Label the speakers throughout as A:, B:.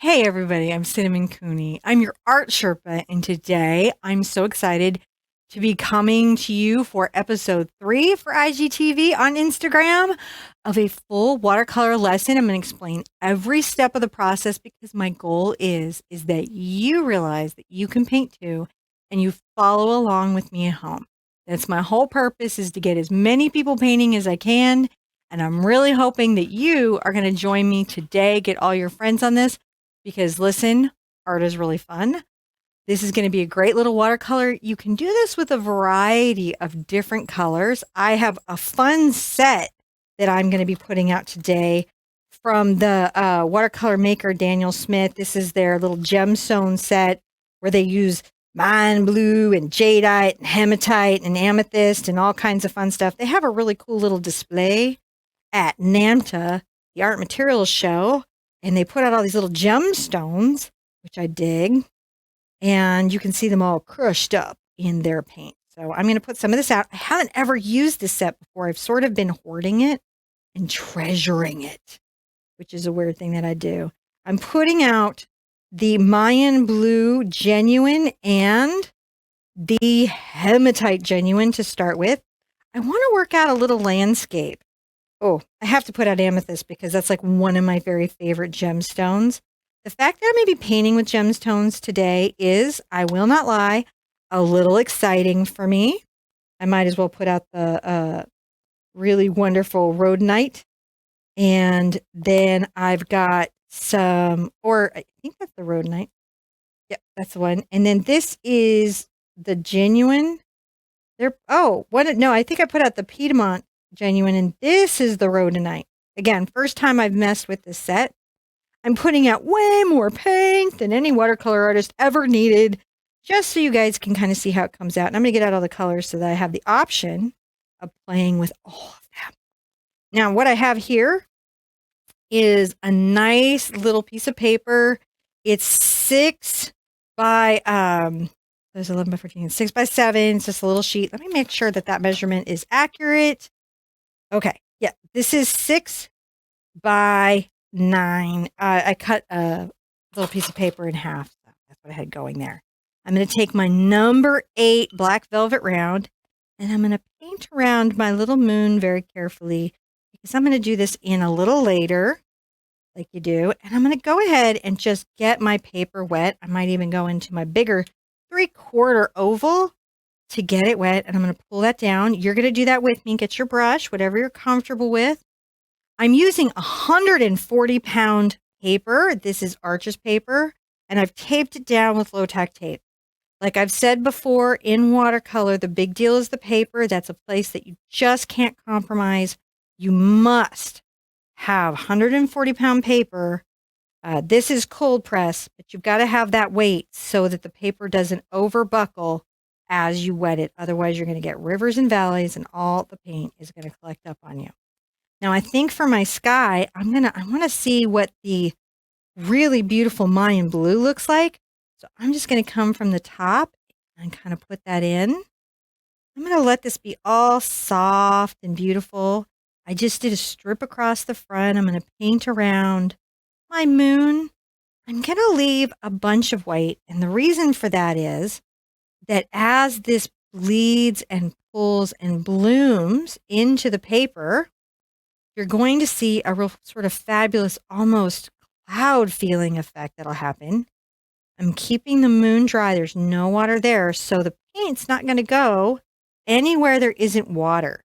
A: Hey everybody, I'm Cinnamon Cooney. I'm your art Sherpa, and today I'm so excited to be coming to you for episode 3 for IGTV on Instagram of a full watercolor lesson. I'm going to explain every step of the process because my goal is that you realize that you can paint too and you follow along with me at home. That's my whole purpose, is to get as many people painting as I can, and I'm really hoping that you are going to join me today. Get all your friends on this. Because listen, art is really fun. This is going to be a great little watercolor. You can do this with a variety of different colors. I have a fun set that I'm going to be putting out today from the watercolor maker Daniel Smith. This is their little gemstone set where they use mine blue and jadeite and hematite and amethyst and all kinds of fun stuff. They have a really cool little display at NAMTA, the Art Materials Show, and they put out all these little gemstones, which I dig, and you can see them all crushed up in their paint. So I'm going to put some of this out. I haven't ever used this set before. I've sort of been hoarding it and treasuring it, which is a weird thing that I do. I'm putting out the Mayan Blue Genuine and the Hematite Genuine to start with. I want to work out a little landscape. Oh, I have to put out amethyst because that's like one of my very favorite gemstones. The fact that I'm going to be painting with gemstones today is, I will not lie, a little exciting for me. I might as well put out the really wonderful rhodonite. And then I've got some, or I think that's the rhodonite. Yep, that's the one. And then this is the genuine. No, I think I put out the Piedmont Genuine, and this is the rhodonite. Again, first time I've messed with this set. I'm putting out way more paint than any watercolor artist ever needed, just so you guys can kind of see how it comes out. And I'm going to get out all the colors so that I have the option of playing with all of them. Now, what I have here is a nice little piece of paper. It's 6 by there's 11 by 14, 6 by 7. It's just a little sheet. Let me make sure that that measurement is accurate. Okay, yeah, this is 6 by 9. I cut a little piece of paper in half. So that's what I had going there. I'm going to take my number 8 black velvet round, and I'm going to paint around my little moon very carefully because I'm going to do this in a little later, like you do. And I'm going to go ahead and just get my paper wet. I might even go into my bigger 3/4 oval to get it wet, and I'm going to pull that down. You're going to do that with me. Get your brush, whatever you're comfortable with. I'm using 140-pound paper. This is Arches paper, and I've taped it down with low-tack tape. Like I've said before, in watercolor, the big deal is the paper. That's a place that you just can't compromise. You must have 140-pound paper. This is cold press, but you've got to have that weight so that the paper doesn't overbuckle as you wet it. Otherwise, you're going to get rivers and valleys, and all the paint is going to collect up on you. Now, I think for my sky, I want to see what the really beautiful Mayan blue looks like. So I'm just going to come from the top and kind of put that in. I'm going to let this be all soft and beautiful. I just did a strip across the front. I'm going to paint around my moon. I'm going to leave a bunch of white. And the reason for that is that as this bleeds and pulls and blooms into the paper, you're going to see a real sort of fabulous, almost cloud feeling effect that'll happen. I'm keeping the moon dry. There's no water there, so the paint's not going to go anywhere there isn't water.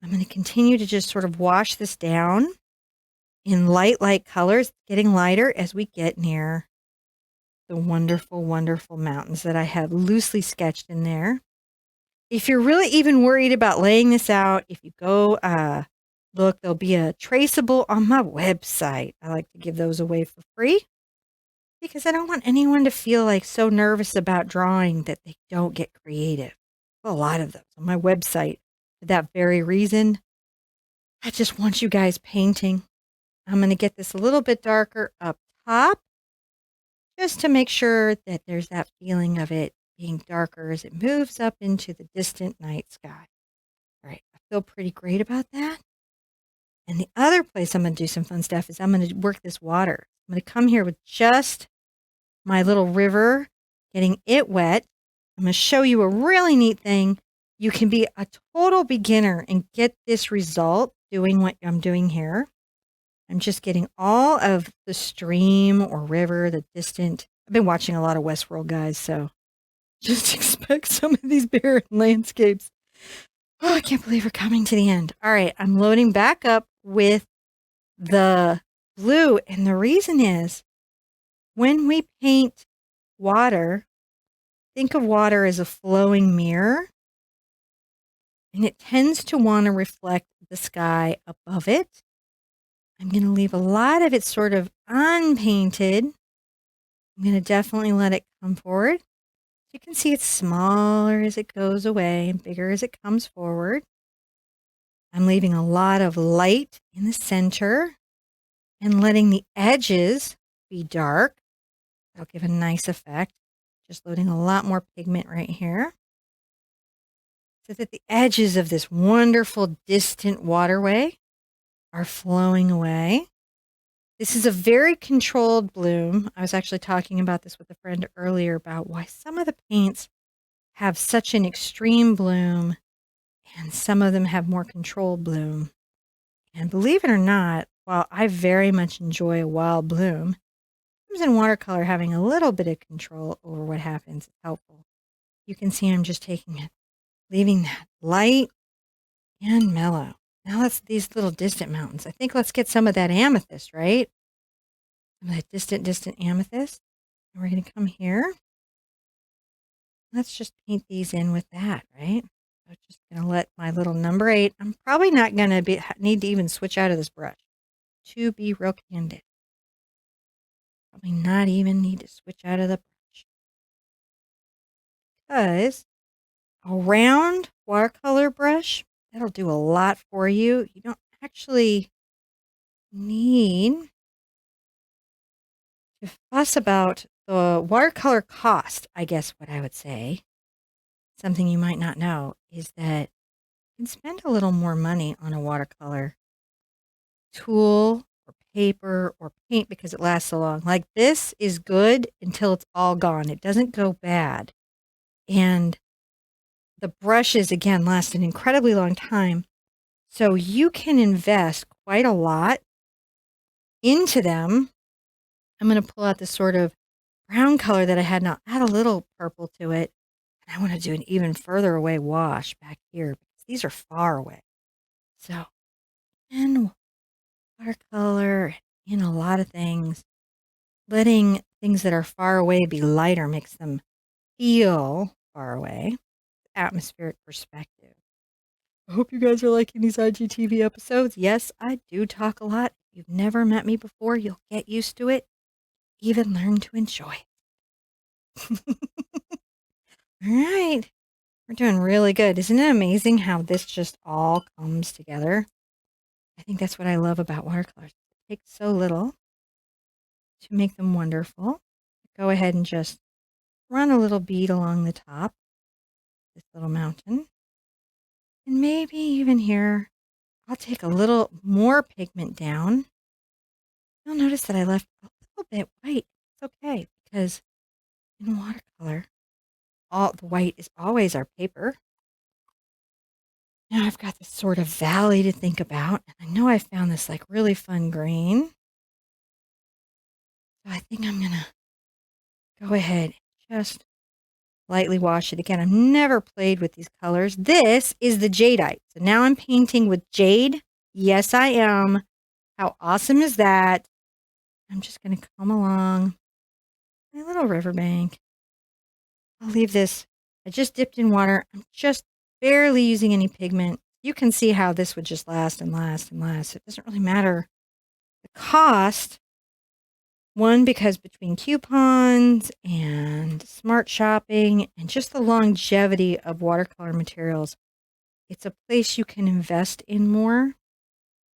A: I'm going to continue to just sort of wash this down in light colors, getting lighter as we get near the wonderful, wonderful mountains that I have loosely sketched in there. If you're really even worried about laying this out, if you go look, there'll be a traceable on my website. I like to give those away for free because I don't want anyone to feel like so nervous about drawing that they don't get creative. A lot of those on my website for that very reason. I just want you guys painting. I'm going to get this a little bit darker up top just to make sure that there's that feeling of it being darker as it moves up into the distant night sky. All right, I feel pretty great about that. And the other place I'm going to do some fun stuff is I'm going to work this water. I'm going to come here with just my little river, getting it wet. I'm going to show you a really neat thing. You can be a total beginner and get this result doing what I'm doing here. I'm just getting all of the stream or river, the distant. I've been watching a lot of Westworld, guys, so just expect some of these barren landscapes. Oh, I can't believe we're coming to the end. All right, I'm loading back up with the blue, and the reason is when we paint water, think of water as a flowing mirror, and it tends to want to reflect the sky above it. I'm going to leave a lot of it sort of unpainted. I'm going to definitely let it come forward. You can see it's smaller as it goes away and bigger as it comes forward. I'm leaving a lot of light in the center and letting the edges be dark. That'll give a nice effect. Just loading a lot more pigment right here so that the edges of this wonderful distant waterway are flowing away. This is a very controlled bloom. I was actually talking about this with a friend earlier about why some of the paints have such an extreme bloom and some of them have more controlled bloom. And believe it or not, while I very much enjoy a wild bloom, in watercolor having a little bit of control over what happens is helpful. You can see I'm just taking it, leaving that light and mellow. Now let's these little distant mountains. I think let's get some of that amethyst, right? Some of that distant amethyst. And we're going to come here. Let's just paint these in with that, right? I'm just going to let my little number 8. I'm probably not going to need to even switch out of this brush, to be real candid. Probably not even need to switch out of the brush. Because a round watercolor brush, that'll do a lot for you. You don't actually need to fuss about the watercolor cost, I guess what I would say. Something you might not know is that you can spend a little more money on a watercolor tool or paper or paint because it lasts so long. Like this is good until it's all gone. It doesn't go bad. And the brushes, again, last an incredibly long time. So you can invest quite a lot into them. I'm going to pull out this sort of brown color that I had now. Add a little purple to it. And I want to do an even further away wash back here because these are far away. So, in watercolor, in a lot of things, letting things that are far away be lighter makes them feel far away. Atmospheric perspective. I hope you guys are liking these IGTV episodes. Yes, I do talk a lot. If you've never met me before, you'll get used to it. Even learn to enjoy it. All right. We're doing really good. Isn't it amazing how this just all comes together? I think that's what I love about watercolors. It takes so little to make them wonderful. Go ahead and just run a little bead along the top of this little mountain. And maybe even here, I'll take a little more pigment down. You'll notice that I left a little bit white. It's okay because in watercolor, all the white is always our paper. Now I've got this sort of valley to think about. And I know I found this like really fun green. So I think I'm going to go ahead and just lightly wash it again. I've never played with these colors. This is the jadeite. So now I'm painting with jade. Yes, I am. How awesome is that? I'm just going to come along my little riverbank. I'll leave this. I just dipped in water. I'm just barely using any pigment. You can see how this would just last and last and last. It doesn't really matter the cost. One, because between coupons and smart shopping and just the longevity of watercolor materials, it's a place you can invest in more.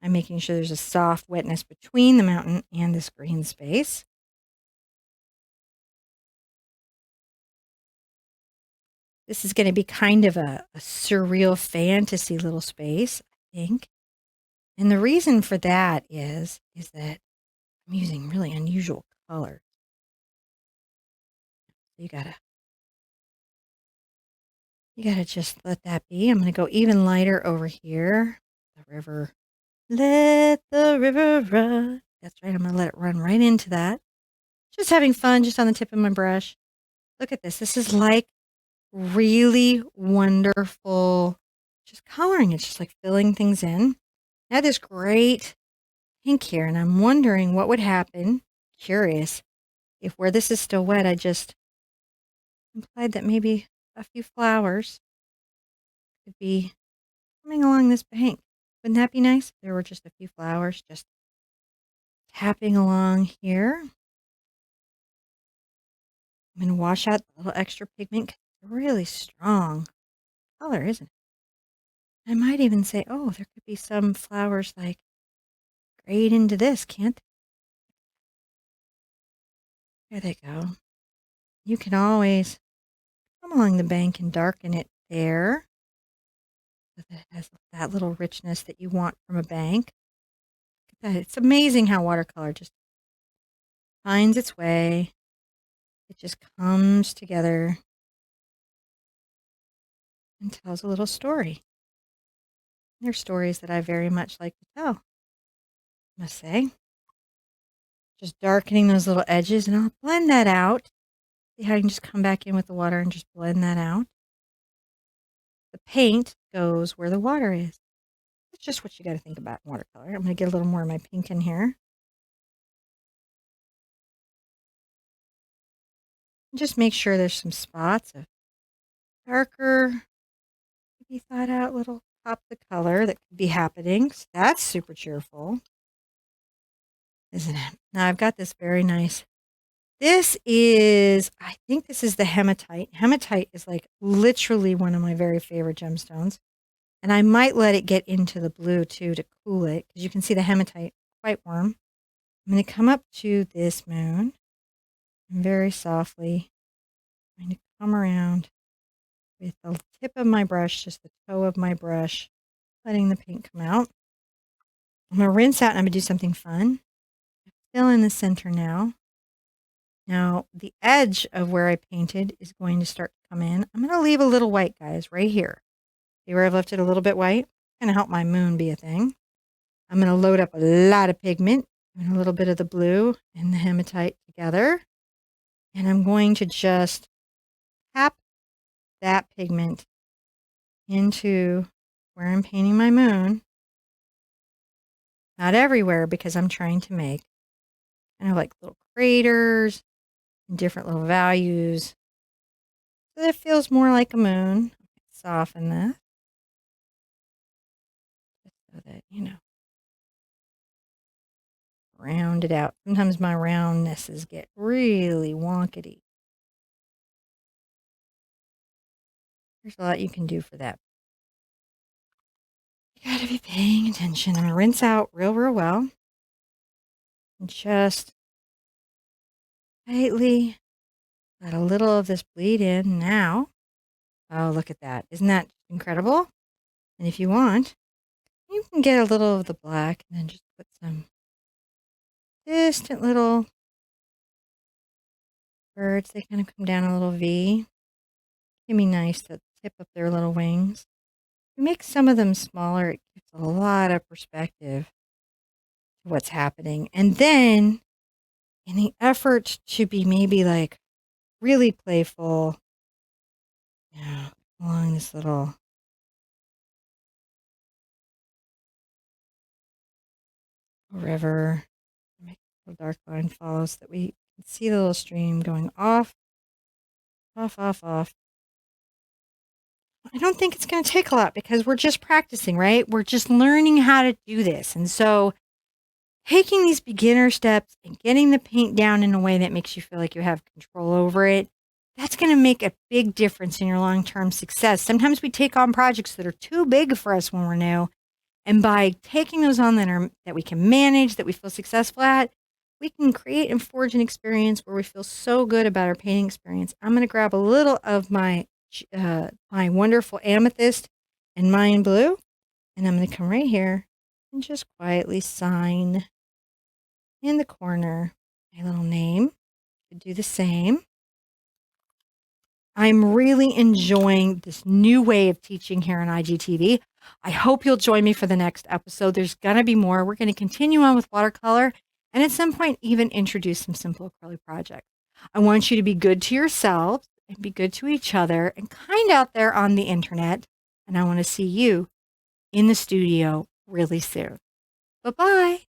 A: I'm making sure there's a soft wetness between the mountain and this green space. This is going to be kind of a surreal fantasy little space, I think. And the reason for that is that I'm using really unusual colors. You gotta just let that be. I'm gonna go even lighter over here. The river. Let the river run. That's right. I'm gonna let it run right into that. Just having fun, just on the tip of my brush. Look at this. This is like really wonderful, just coloring. It's just like filling things in. I had this great pink here, and I'm wondering what would happen. Curious if where this is still wet, I just implied that maybe a few flowers could be coming along this bank. Wouldn't that be nice? There were just a few flowers just tapping along here. I'm going to wash out the little extra pigment. It's really strong color, isn't it? I might even say, oh, there could be some flowers like grayed into this, can't they? There they go. You can always come along the bank and darken it there so that it has that little richness that you want from a bank. It's amazing how watercolor just finds its way. It just comes together and tells a little story. They're stories that I very much like to tell, I must say. Just darkening those little edges, and I'll blend that out. See how I can just come back in with the water and just blend that out. The paint goes where the water is. That's just what you got to think about in watercolor. I'm going to get a little more of my pink in here. And just make sure there's some spots of darker, maybe thought out little pop of color that could be happening. So that's super cheerful, isn't it? Now I've got this very nice. This is, I think this is the hematite. Hematite is like literally one of my very favorite gemstones. And I might let it get into the blue too to cool it, because you can see the hematite quite warm. I'm going to come up to this moon and very softly I'm going to come around with the tip of my brush, just the toe of my brush, letting the paint come out. I'm going to rinse out and I'm going to do something fun. Fill in the center now. Now, the edge of where I painted is going to start to come in. I'm going to leave a little white, guys, right here. See where I've left it a little bit white? It's going to help my moon be a thing. I'm going to load up a lot of pigment and a little bit of the blue and the hematite together. And I'm going to just tap that pigment into where I'm painting my moon. Not everywhere, because I'm trying to make kind of like little craters and different little values. So that it feels more like a moon. Soften that. Just so that, round it out. Sometimes my roundnesses get really wonkety. There's a lot you can do for that. You gotta be paying attention. I'm gonna rinse out real well. And just lightly let a little of this bleed in now. Oh, look at that. Isn't that incredible? And if you want, you can get a little of the black and then just put some distant little birds. They kind of come down a little V. It'd be nice to tip up their little wings. You make some of them smaller, it gives a lot of perspective to what's happening. And then, in the effort to be maybe like really playful, along this little river, make a little dark line follow so that we can see the little stream going off. I don't think it's going to take a lot because we're just practicing, right? We're just learning how to do this. And so taking these beginner steps and getting the paint down in a way that makes you feel like you have control over it, that's going to make a big difference in your long-term success. Sometimes we take on projects that are too big for us when we're new. And by taking those on that we can manage, that we feel successful at, we can create and forge an experience where we feel so good about our painting experience. I'm going to grab a little of my wonderful amethyst and Mayan blue, and I'm going to come right here and just quietly sign in the corner. My little name. Do the same. I'm really enjoying this new way of teaching here on IGTV. I hope you'll join me for the next episode. There's going to be more. We're going to continue on with watercolor and at some point even introduce some simple acrylic projects. I want you to be good to yourselves and be good to each other and kind out there on the internet. And I want to see you in the studio really soon. Bye-bye.